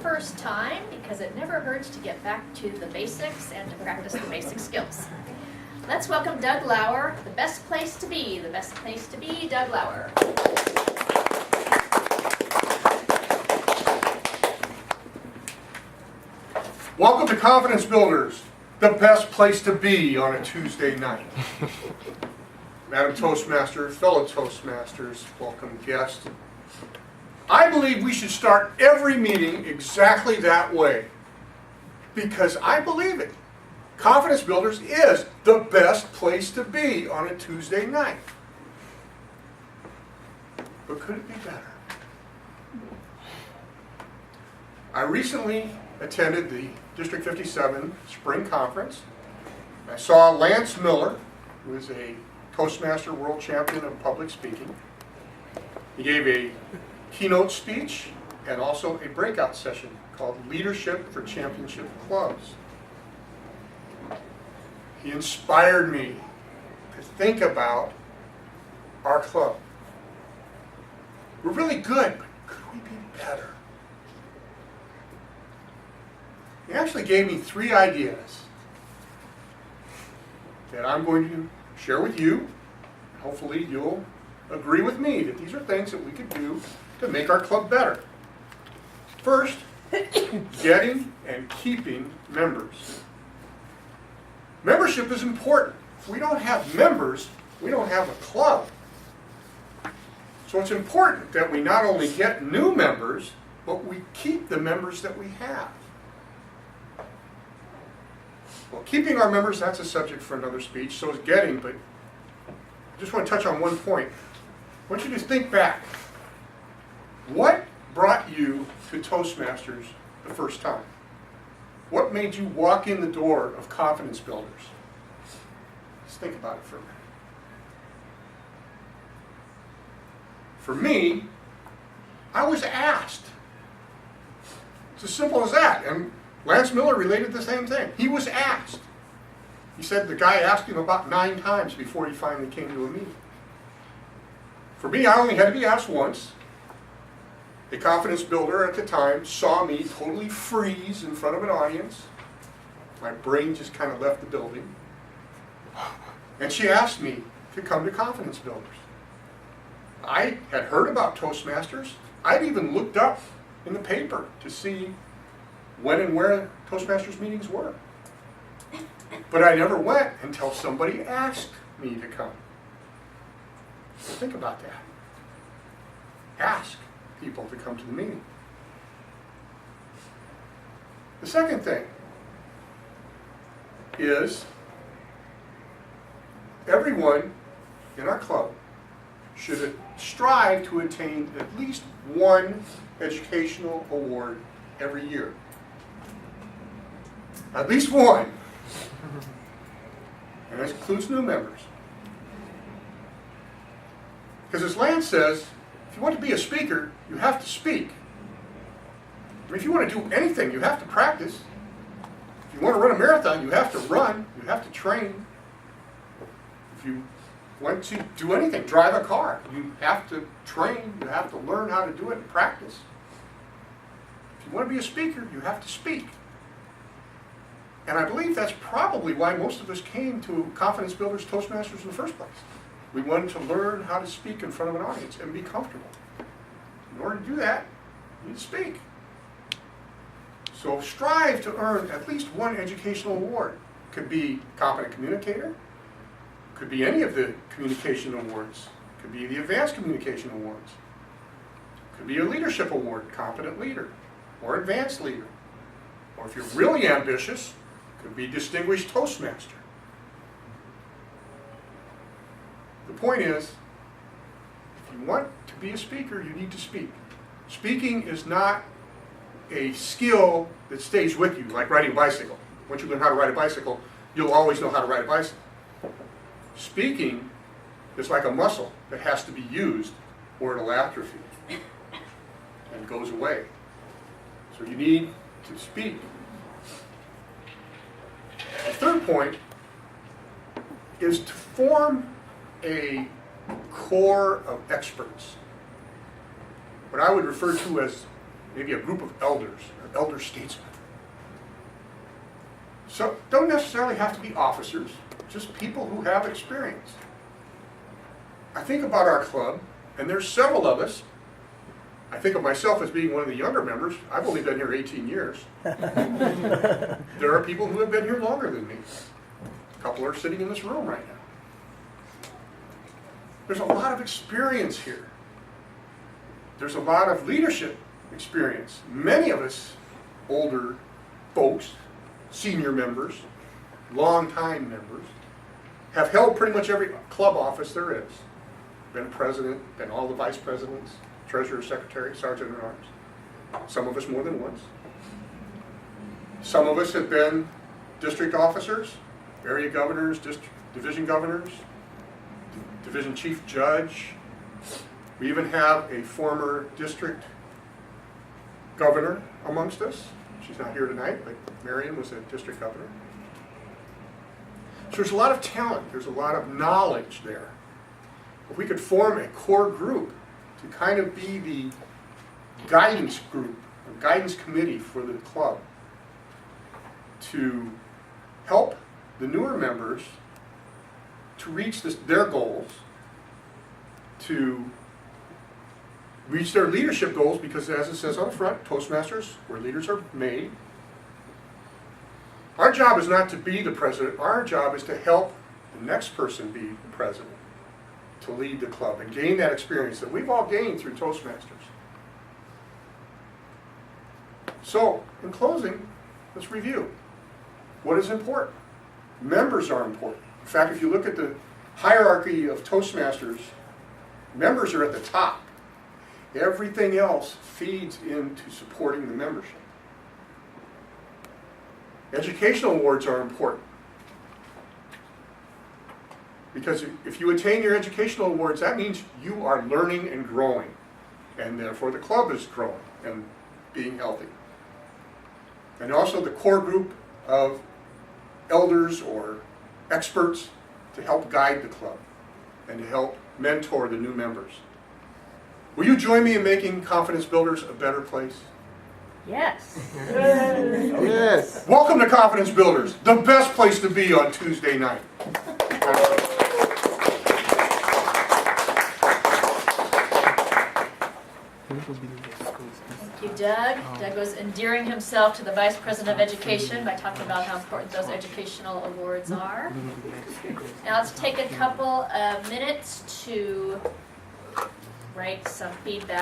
first time because it never hurts to get back to the basics and to practice the basic skills. Let's welcome Doug Lauer, the best place to be. The best place to be, Doug Lauer. Welcome to Confidence Builders, the best place to be on a Tuesday night. Madam Toastmaster, fellow Toastmasters, welcome guests. I believe we should start every meeting exactly that way because I believe it. Confidence Builders is the best place to be on a Tuesday night. But could it be better? I recently attended the District 57 Spring Conference. I saw Lance Miller, who is a Toastmaster World Champion of Public Speaking. He gave a keynote speech and also a breakout session called Leadership for Championship Clubs. He inspired me to think about our club. We're really good, but could we be better? He actually gave me 3 ideas that I'm going to share with you. Hopefully you'll agree with me that these are things that we could do to make our club better. First, getting and keeping members. Membership is important. If we don't have members, we don't have a club. So it's important that we not only get new members, but we keep the members that we have. Well, keeping our members, that's a subject for another speech, so is getting, but I just want to touch on one point. I want you to think back. What brought you to Toastmasters the first time? What made you walk in the door of Confidence Builders? Just think about it for a minute. For me, I was asked. It's as simple as that. And Lance Miller related the same thing. He was asked. He said the guy asked him about 9 times before he finally came to a meeting. For me, I only had to be asked once. A confidence builder at the time saw me totally freeze in front of an audience. My brain just kind of left the building. And she asked me to come to Confidence Builders. I had heard about Toastmasters. I'd even looked up in the paper to see when and where Toastmasters meetings were. But I never went until somebody asked me to come. So think about that. Ask people to come to the meeting. The second thing is everyone in our club should strive to attain at least one educational award every year. At least one. And that includes new members. Because as Lance says, if you want to be a speaker, you have to speak. I mean, if you want to do anything, you have to practice. If you want to run a marathon, you have to run. You have to train. If you want to do anything, drive a car, you have to train. You have to learn how to do it and practice. If you want to be a speaker, you have to speak. And I believe that's probably why most of us came to Confidence Builders Toastmasters in the first place. We wanted to learn how to speak in front of an audience and be comfortable. In order to do that, you need to speak. So strive to earn at least one educational award. Could be Competent Communicator, could be any of the communication awards, could be the Advanced Communication Awards, could be a Leadership Award, Competent Leader, or Advanced Leader. Or if you're really ambitious, could be Distinguished Toastmaster. The point is, if you want to be a speaker, you need to speak. Speaking is not a skill that stays with you, like riding a bicycle. Once you learn how to ride a bicycle, you'll always know how to ride a bicycle. Speaking is like a muscle that has to be used or it'll atrophy and goes away. So you need to speak. The third point is to form a core of experts, what I would refer to as maybe a group of elders, or elder statesmen. So don't necessarily have to be officers, just people who have experience. I think about our club, and there's several of us. I think of myself as being one of the younger members. I've only been here 18 years. There are people who have been here longer than me. A couple are sitting in this room right now. There's a lot of experience here. There's a lot of leadership experience. Many of us, older folks, senior members, long-time members, have held pretty much every club office there is. Been president, been all the vice presidents, treasurer, secretary, sergeant at arms. Some of us more than once. Some of us have been district officers, area governors, division governors, division chief judge. We even have a former district governor amongst us. She's not here tonight, but Marion was a district governor. So there's a lot of talent, there's a lot of knowledge there. If we could form a core group to kind of be the guidance group, or guidance committee for the club, to help the newer members to reach their goals, to reach their leadership goals, because as it says on the front, Toastmasters, where leaders are made. Our job is not to be the president, our job is to help the next person be the president, to lead the club and gain that experience that we've all gained through Toastmasters. So, in closing, let's review. What is important? Members are important. In fact, if you look at the hierarchy of Toastmasters, members are at the top. Everything else feeds into supporting the membership. Educational awards are important. Because if you attain your educational awards, that means you are learning and growing. And therefore the club is growing and being healthy. And also the core group of elders or experts to help guide the club and to help mentor the new members. Will you join me in making Confidence Builders a better place? Yes. Yes. Welcome to Confidence Builders, the best place to be on Tuesday night. Thank you, Doug. Doug was endearing himself to the Vice President of Education by talking about how important those educational awards are. Now let's take a couple of minutes to write some feedback.